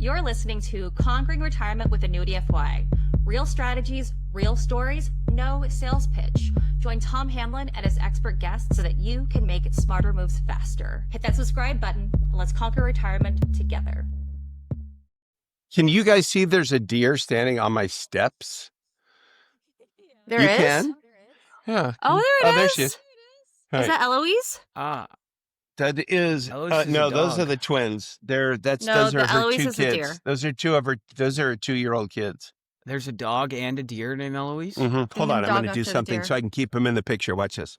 You're listening to Conquering Retirement with Annuity FY. Real strategies, real stories, no sales pitch. Join Tom Hamlin and his expert guests so that you can make smarter moves faster. Hit that subscribe button and let's conquer retirement together. Can you guys see there's a deer standing on my steps? There You is? can? Yeah. Oh, there there is. she is. Is Right. that Eloise? That is, Eloise is a no, those dog. are the twins. No, Those are the her Eloise two is a deer. kids. Those are her 2-year-old kids. There's a dog and a deer named Eloise? Hold on, I'm dog going to do after the something deer. so I can keep them in the picture. Watch this.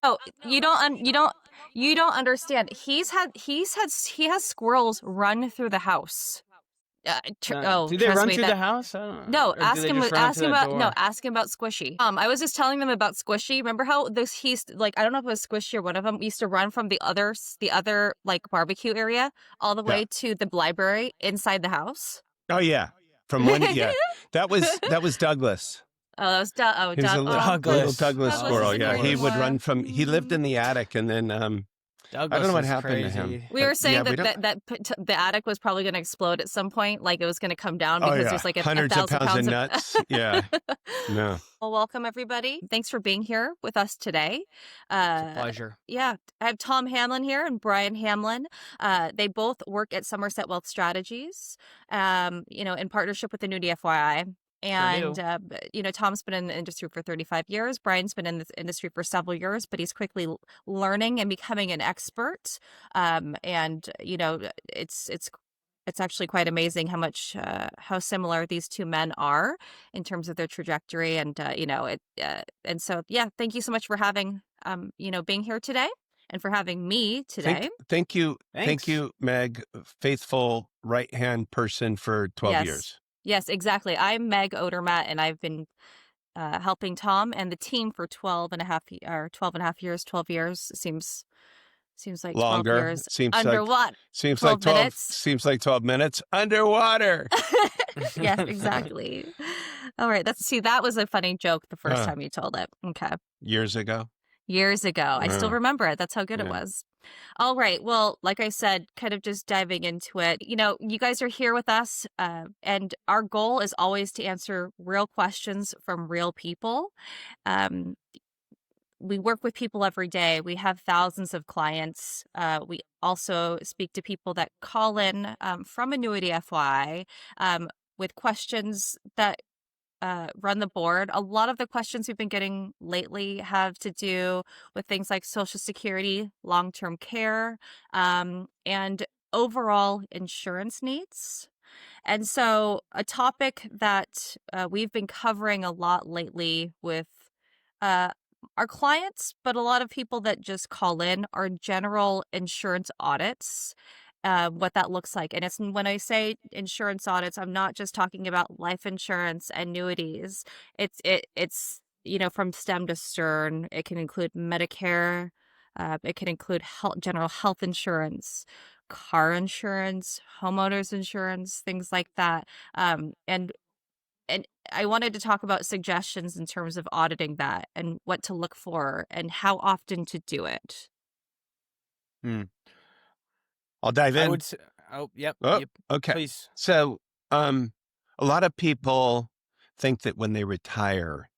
Oh, you don't understand. He has squirrels run through the house. Do they trust run me, through that- the house? I don't know. No, Or do ask they him. just run Ask to him the about door? Ask him about Squishy. I was just telling them about Squishy. Remember how he's like, I don't know if it was Squishy or one of them used to run from the other like barbecue area all the way to the library inside the house. Oh yeah, from one. Yeah, that was Douglas. Oh, that was He was a little Douglas. Douglas Douglas squirrel. is a Yeah, great he would one. run from. He lived in the attic, and then Douglas I don't know what is happened to crazy. him. We were But, saying yeah, we that the attic was probably going to explode at some point, like it was going to come down Oh because yeah, there's like hundreds of 1,000 pounds of pounds nuts. Yeah, no. Well, welcome everybody. Thanks for being here with us today. It's a pleasure. Yeah, I have Tom Hamlin here and Brian Hamlin. They both work at Somerset Wealth Strategies, in partnership with Annuity FYI. And, Tom's been in the industry for 35 years. Brian's been in this industry for several years, but he's quickly learning and becoming an expert. It's actually quite amazing how similar these two men are in terms of their trajectory. And, thank you so much for being here today and for having me today. Thank you. Thanks. Thank you, Meg, faithful right-hand person for 12 years. Yes, exactly. I'm Meg Odermatt, and I've been helping Tom and the team for 12 and a half years. 12 years seems like 12 Longer. years. Seems Under like what? seems 12 like 12 minutes? Seems like 12 minutes underwater. Yes, exactly. All right. That was a funny joke the first time you told it. Okay. Years ago. I still remember it. That's how good it Yeah. was. All right. Well, like I said, kind of just diving into it, you guys are here with us, and our goal is always to answer real questions from real people. We work with people every day. We have thousands of clients. We also speak to people that call in from Annuity FY with questions that run the board. A lot of the questions we've been getting lately have to do with things like Social Security, long-term care, and overall insurance needs. And so a topic that we've been covering a lot lately with our clients, but a lot of people that just call in, are general insurance audits. What that looks like. And when I say insurance audits, I'm not just talking about life insurance, annuities. It's from stem to stern. It can include Medicare. It can include general health insurance, car insurance, homeowners insurance, things like that. And I wanted to talk about suggestions in terms of auditing that and what to look for and how often to do it. I'll dive in. I would say, yep. Okay. Please. So, a lot of people think that when they retire,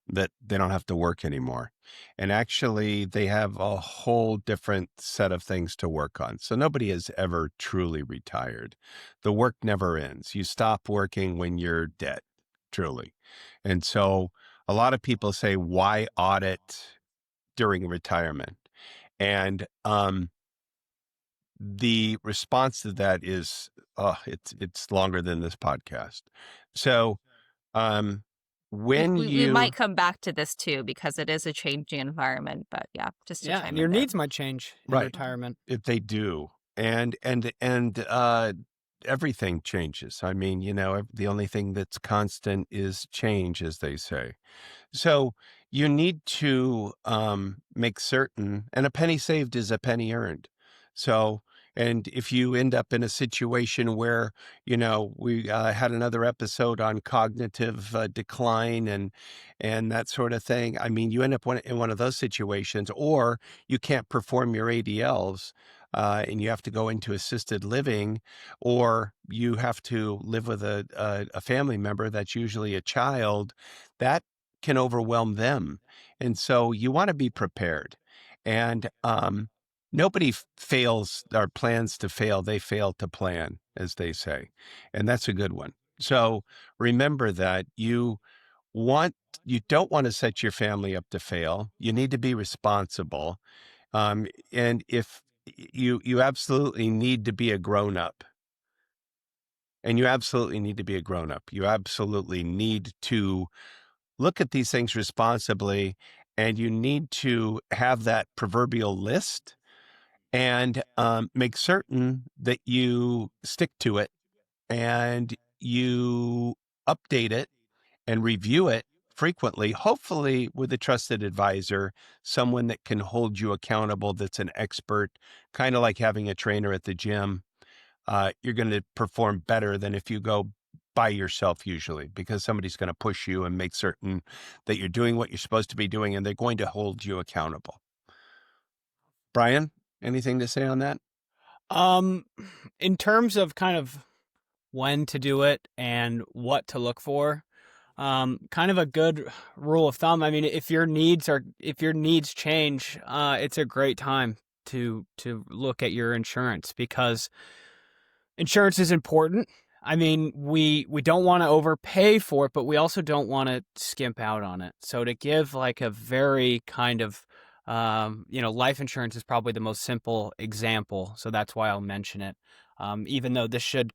that they don't have to work anymore. And actually, they have a whole different set of things to work on. So nobody is ever truly retired. The work never ends. You stop working when you're dead, truly. And so a lot of people say, why audit during retirement? And the response to that is, it's longer than this podcast. So when we might come back to this too, because it is a changing environment, but yeah, just to chime and in your there. needs might change in Right. retirement. if they do, and everything changes. I mean, the only thing that's constant is change, as they say. So you need to make certain, and a penny saved is a penny earned. So, and if you end up in a situation where, we had another episode on cognitive decline and that sort of thing. I mean, you end up in one of those situations, or you can't perform your ADLs. and you have to go into assisted living, or you have to live with a family member that's usually a child, that can overwhelm them. And so you want to be prepared. And nobody fails or plans to fail. They fail to plan, as they say. And that's a good one. So remember that want you don't want to set your family up to fail. You need to be responsible. And if you absolutely need to be a grown up, and you absolutely need to be a grown up. You absolutely need to look at these things responsibly, and you need to have that proverbial list and make certain that you stick to it and you update it and review it frequently, hopefully with a trusted advisor, someone that can hold you accountable, that's an expert, kind of like having a trainer at the gym. You're going to perform better than if you go by yourself, usually, because somebody's going to push you and make certain that you're doing what you're supposed to be doing, and they're going to hold you accountable. Brian, anything to say on that? In terms of kind of when to do it and what to look for, kind of a good rule of thumb. I mean, if your needs change, it's a great time to look at your insurance, because insurance is important. I mean, we don't want to overpay for it, but we also don't want to skimp out on it. So to give like a very kind of, life insurance is probably the most simple example. So that's why I'll mention it. Even though this should,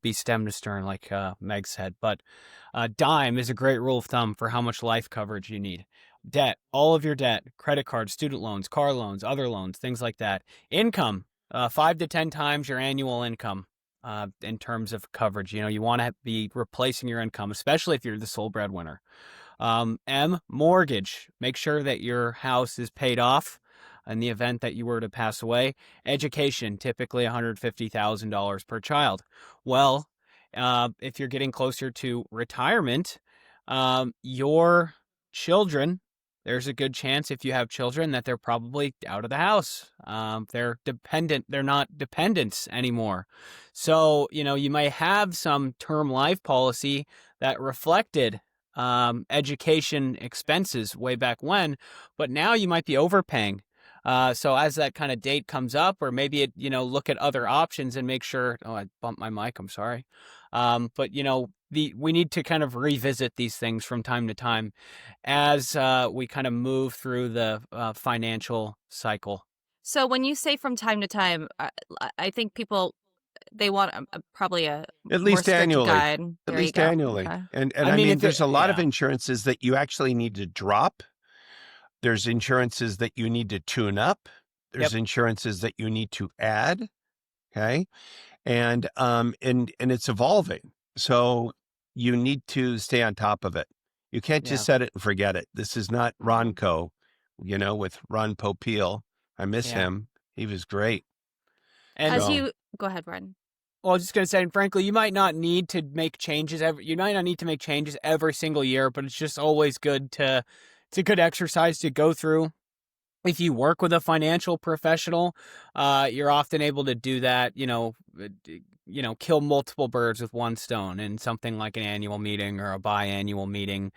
be stem to stern, like Meg said. But dime is a great rule of thumb for how much life coverage you need. Debt, all of your debt, credit cards, student loans, car loans, other loans, things like that. Income, 5 to 10 times your annual income. In terms of coverage, you want to be replacing your income, especially if you're the sole breadwinner. Mortgage, make sure that your house is paid off in the event that you were to pass away. Education, typically $150,000 per child. Well, if you're getting closer to retirement, your children, there's a good chance, if you have children, that they're probably out of the house. They're not dependents anymore. So, you might have some term life policy that reflected education expenses way back when, but now you might be overpaying. So as that kind of date comes up, or maybe look at other options and make sure. Oh, I bumped my mic. I'm sorry. But we need to kind of revisit these things from time to time as we kind of move through the financial cycle. So when you say from time to time, I think people, they want probably a At more least strict annually. guide. At There you least go. annually. Okay. And I I mean, mean, if there's a lot of yeah. insurances that you actually need to drop. There's insurances that you need to tune up. There's Yep. insurances that you need to add. Okay. And it's evolving. So you need to stay on top of it. You can't Yeah. just set it and forget it. This is not Ronco, with Ron Popeil. I miss Yeah. him. He was great. And As So- you go ahead, Brian. Well, I was just going to say, and frankly, you might not need to make changes every single year, but it's just always it's a good exercise to go through. If you work with a financial professional, you're often able to do that, kill multiple birds with one stone in something like an annual meeting or a biannual meeting.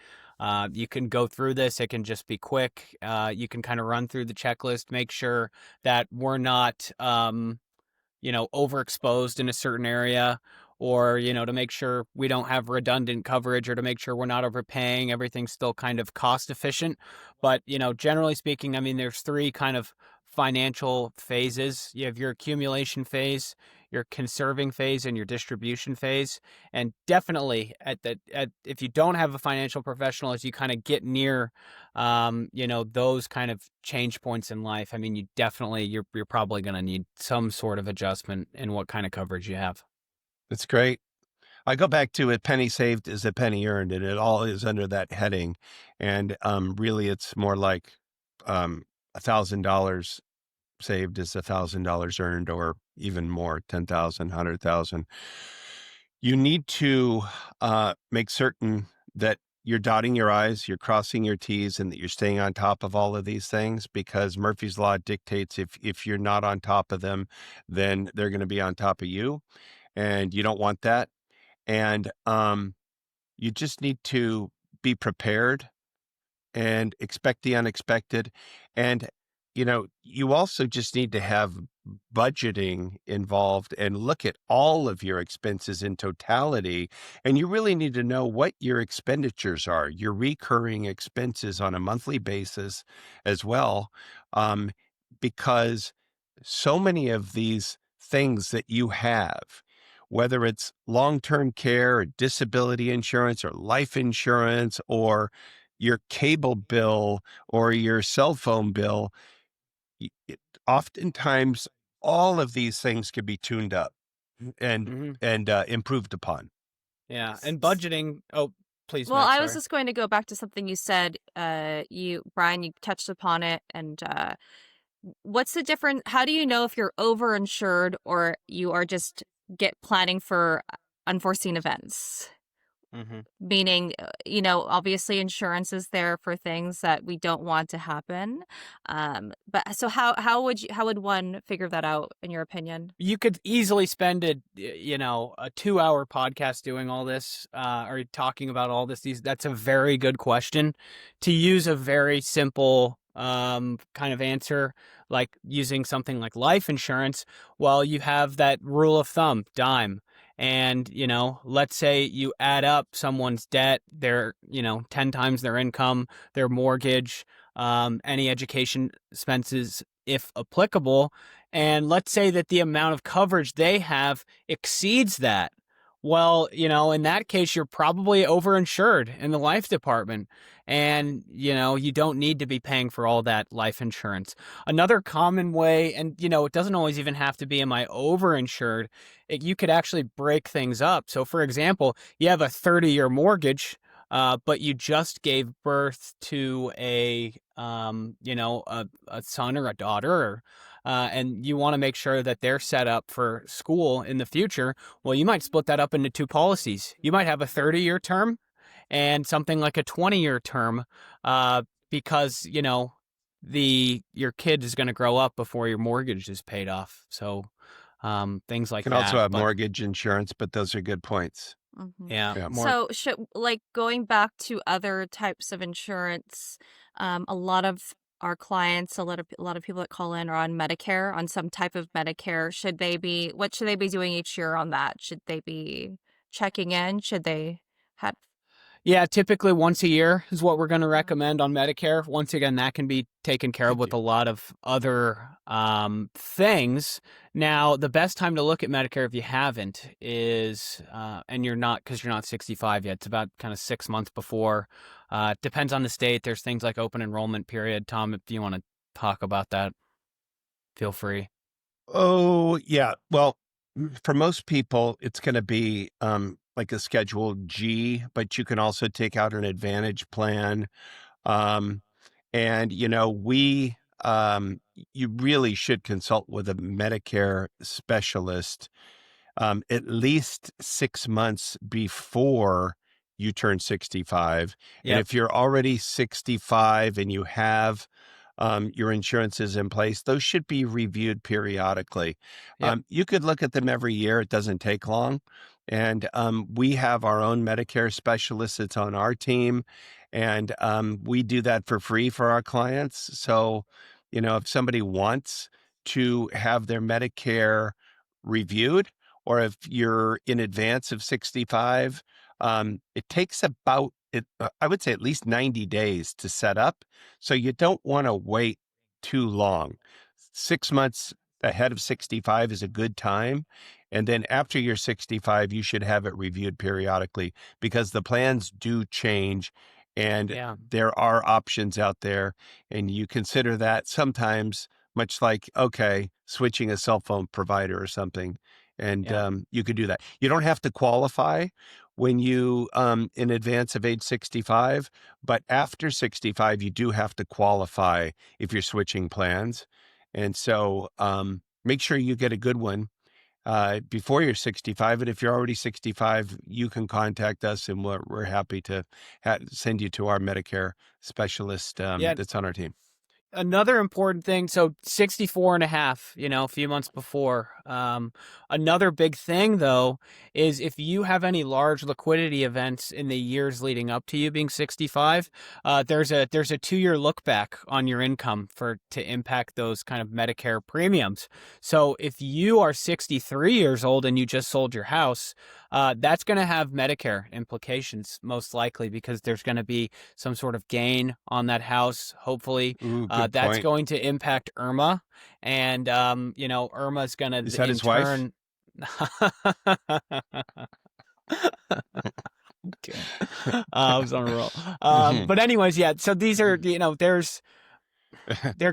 You can go through this. It can just be quick. You can kind of run through the checklist, make sure that we're not, overexposed in a certain area, or, to make sure we don't have redundant coverage, or to make sure we're not overpaying. Everything's still kind of cost efficient. But, generally speaking, I mean, there's 3 kind of financial phases. You have your accumulation phase, your conserving phase, and your distribution phase. And definitely if you don't have a financial professional, as you kind of get near, those kind of change points in life, I mean, you're probably going to need some sort of adjustment in what kind of coverage you have. That's great. I go back to a penny saved is a penny earned, and it all is under that heading. And really, it's more like $1,000 saved is $1,000 earned, or even more, 10,000, 100,000. You need to make certain that you're dotting your I's, you're crossing your T's, and that you're staying on top of all of these things, because Murphy's Law dictates if you're not on top of them, then they're going to be on top of you, and you don't want that. And you just need to be prepared and expect the unexpected. And, you also just need to have budgeting involved and look at all of your expenses in totality. And you really need to know what your expenditures are, your recurring expenses on a monthly basis as well. Um, because so many of these things that you have, whether it's long-term care or disability insurance or life insurance or your cable bill or your cell phone bill, oftentimes all of these things can be tuned up and Hmm. improved upon. Yeah. And budgeting. Oh, please, Well, Meg. I was Sorry. just going to go back to something you said. Brian, you touched upon it, and what's the difference? How do you know if you're over-insured or you are just get planning for unforeseen events? Hmm. Meaning, obviously insurance is there for things that we don't want to happen. But so how would one figure that out in your opinion? You could easily spend a 2-hour podcast doing all this, or talking about all this. That's a very good question. To use a very simple kind of answer, like using something like life insurance, well, you have that rule of thumb, dime. And, let's say you add up someone's debt, their, 10 times their income, their mortgage, any education expenses, if applicable. And let's say that the amount of coverage they have exceeds that. Well, in that case, you're probably overinsured in the life department. And, you don't need to be paying for all that life insurance. Another common way, and, it doesn't always even have to be, am I overinsured? You could actually break things up. So, for example, you have a 30-year mortgage, but you just gave birth to a son or a daughter, and you want to make sure that they're set up for school in the future. Well, you might split that up into two policies. You might have a 30-year term and something like a 20-year term, because your kid is going to grow up before your mortgage is paid off. So things You like can also that. have But mortgage insurance, but those are good points. Mhm. yeah, Yeah. more. So, going back to other types of insurance, a lot of our clients, a lot of people that call in are on Medicare, on some type of Medicare. What should they be doing each year on that? Should they be checking in? Should they have? Yeah, typically once a year is what we're going to recommend on Medicare. Once again, that can be taken care of with a lot of other things. Now, the best time to look at Medicare if you haven't is, and you're not, because you're not 65 yet, it's about kind of 6 months before. Depends on the state. There's things like open enrollment period. Tom, if you want to talk about that, feel free. Oh, yeah. Well, for most people, it's going to be like a Schedule G, but you can also take out an Advantage plan. Um, and, you really should consult with a Medicare specialist at least 6 months before you turn 65. And Yep. if you're already 65 and you have your insurances in place, those should be reviewed periodically. Yep. You could look at them every year. It doesn't take long. And we have our own Medicare specialist that's on our team. And we do that for free for our clients. So, if somebody wants to have their Medicare reviewed, or if you're in advance of 65, it takes I would say at least 90 days to set up. So you don't want to wait too long. 6 months ahead of 65 is a good time. And then after you're 65, you should have it reviewed periodically, because the plans do change and Yeah. there are options out there. And you consider that sometimes, much like, okay, switching a cell phone provider or something. And Yeah. you could do that. You don't have to qualify when you in advance of age 65, but after 65, you do have to qualify if you're switching plans. And so make sure you get a good one. before you're 65. And if you're already 65, you can contact us, and we're happy to send you to our Medicare specialist that's on our team. Another important thing, so 64 and a half, a few months before. Another big thing, though, is if you have any large liquidity events in the years leading up to you being 65, there's a 2-year look back on your income to impact those kind of Medicare premiums. So if you are 63 years old and you just sold your house, that's going to have Medicare implications, most likely, because there's going to be some sort of gain on that house, hopefully. Ooh, that's point. going to impact Irma, and Irma's going to Is that his wife? I was on a roll. But anyways, yeah. So these are, there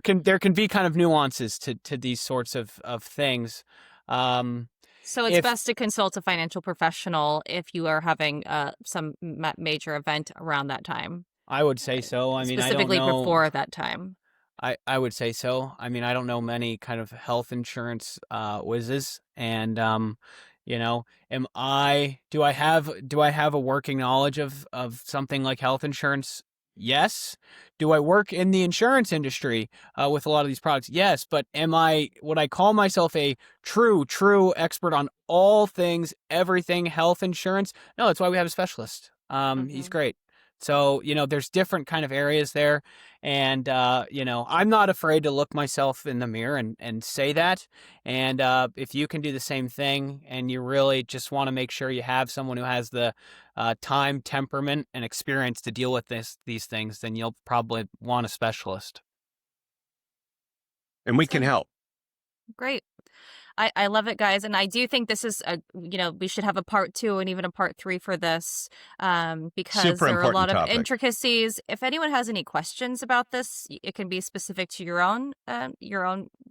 can be kind of nuances to these sorts of things. So it's best to consult a financial professional if you are having some major event around that time. I would say so. I mean, specifically I don't know, before that time. I would say so. I mean, I don't know many kind of health insurance whizzes, and do I have a working knowledge of something like health insurance? Yes. Do I work in the insurance industry with a lot of these products? Yes. But would I call myself a true expert on all things, everything health insurance? No, that's why we have a specialist. He's great. So, there's different kind of areas there. And, I'm not afraid to look myself in the mirror and say that. And if you can do the same thing and you really just want to make sure you have someone who has the time, temperament, and experience to deal with these things, then you'll probably want a specialist. And we can help. Great. I love it, guys. And I do think this is we should have a part 2 and even a part 3 for this because there are a lot of intricacies. If anyone has any questions about this, it can be specific to your own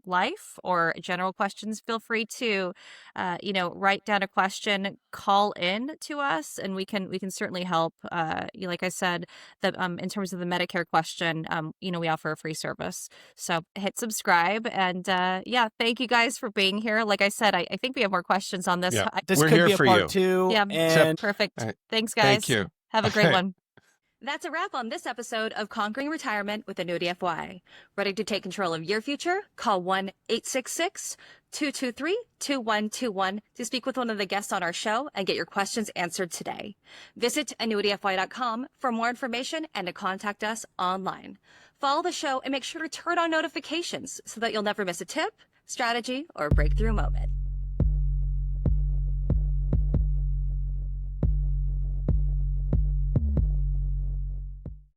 life or general questions. Feel free to, write down a question, call in to us, and we can certainly help. Like I said, in terms of the Medicare question, we offer a free service. So hit subscribe, and thank you guys for being here. Like I said, I think we have more questions on this. Yeah. This We're could here be a for part you. 2. Yeah, and perfect. Right. Thanks, guys. Thank you. Have a great one. That's a wrap on this episode of Conquering Retirement with Annuity FY. Ready to take control of your future? Call 1-866-223-2121 to speak with one of the guests on our show and get your questions answered today. Visit annuityfy.com for more information and to contact us online. Follow the show and make sure to turn on notifications so that you'll never miss a tip, strategy, or breakthrough moment.